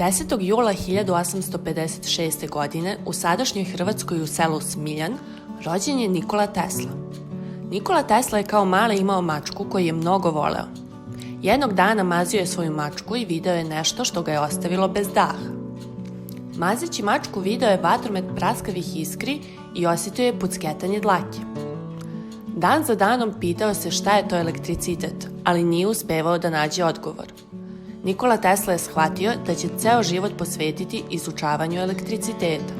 10. jula 1856. godine u sadašnjoj Hrvatskoj u selu Smiljan rođen je Nikola Tesla. Nikola Tesla je kao mali imao mačku koju je mnogo voleo. Jednog dana mazio je svoju mačku i video je nešto što ga je ostavilo bez daha. Mazeći mačku video je vatromet praskavih iskri i osjetio je pucketanje dlake. Dan za danom pitao se šta je to elektricitet, ali nije uspevao da nađe odgovor. Nikola Tesla je shvatio da će ceo život posvetiti izučavanju elektriciteta.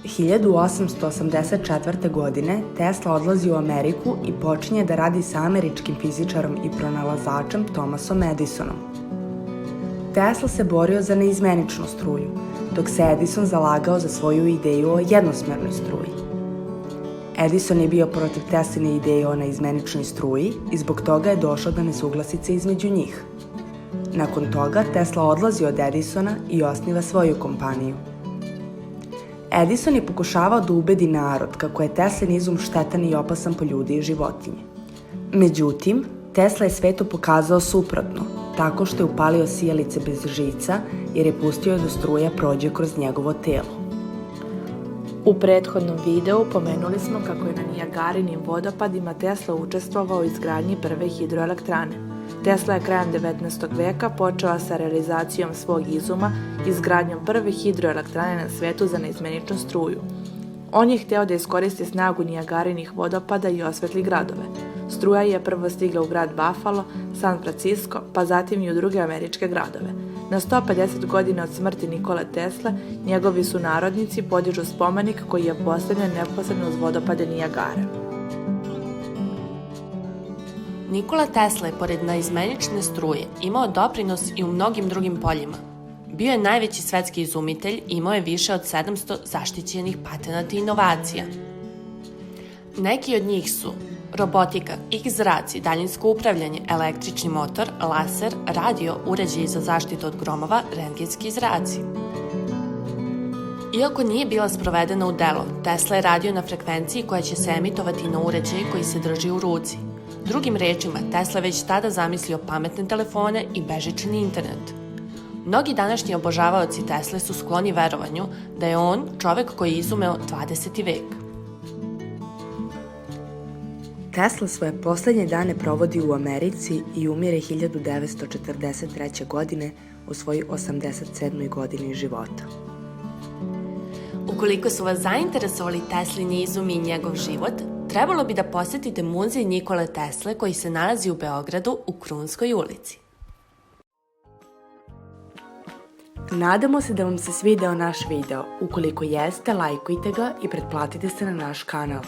1884. godine Tesla odlazi u Ameriku i počinje da radi sa američkim fizičarom i pronalazačem Thomasom Edisonom. Tesla se borio za neizmeničnu struju, dok se Edison zalagao za svoju ideju o jednosmernoj struji. Edison je bio protiv Tesline ideje o neizmeničnoj struji i zbog toga je došao do nesuglasice između njih. Nakon toga Tesla odlazi od Edisona i osniva svoju kompaniju. Edison je pokušavao da ubedi narod kako je Teslin izum štetan i opasan po ljudi i životinje. Međutim, Tesla je svetu pokazao suprotno, tako što je upalio sijalice bez žica jer je pustio da struja prođe kroz njegovo telo. U prethodnom videu pomenuli smo kako je na Nijagarinim vodopadima Tesla učestvovao u izgradnji prve hidroelektrane. Tesla je krajem 19. veka počela sa realizacijom svog izuma izgradnjom prve hidroelektrane na svetu za neizmeničnu struju. On je hteo da iskoristi snagu Nijagarinih vodopada i osvetli gradove. Struja je prvo stigla u grad Buffalo, San Francisco, pa zatim i u druge američke gradove. Na 150 godina od smrti Nikole Tesle, njegovi sunarodnici podižu spomenik koji je postavljen neposredno uz vodopade Nijagare. Nikola Tesla je, pored neizmenične struje, imao doprinos i u mnogim drugim poljima. Bio je najveći svetski izumitelj i imao je više od 700 zaštićenih patenata i inovacija. Neki od njih su robotika, X-zraci, daljinsko upravljanje, električni motor, laser, radio, uređaji za zaštitu od gromova, rentgenski zraci. Iako nije bila sprovedena u delo, Tesla je radio na frekvenciji koja će se emitovati na uređaj koji se drži u ruci. Drugim rečima, Tesla već tada zamislio pametne telefone i bežični internet. Mnogi današnji obožavaoci Tesle su skloni verovanju da je on čovek koji je izumeo 20. vek. Tesla svoje poslednje dane provodi u Americi i umire 1943. godine u svojoj 87. godini života. Ukoliko su vas zainteresovali Teslini izumi i njegov život, trebalo bi da posetite muzej Nikole Tesle koji se nalazi u Beogradu u Krunskoj ulici. Nadamo se da vam se svideo naš video. Ukoliko jeste, lajkujte ga i pretplatite se na naš kanal.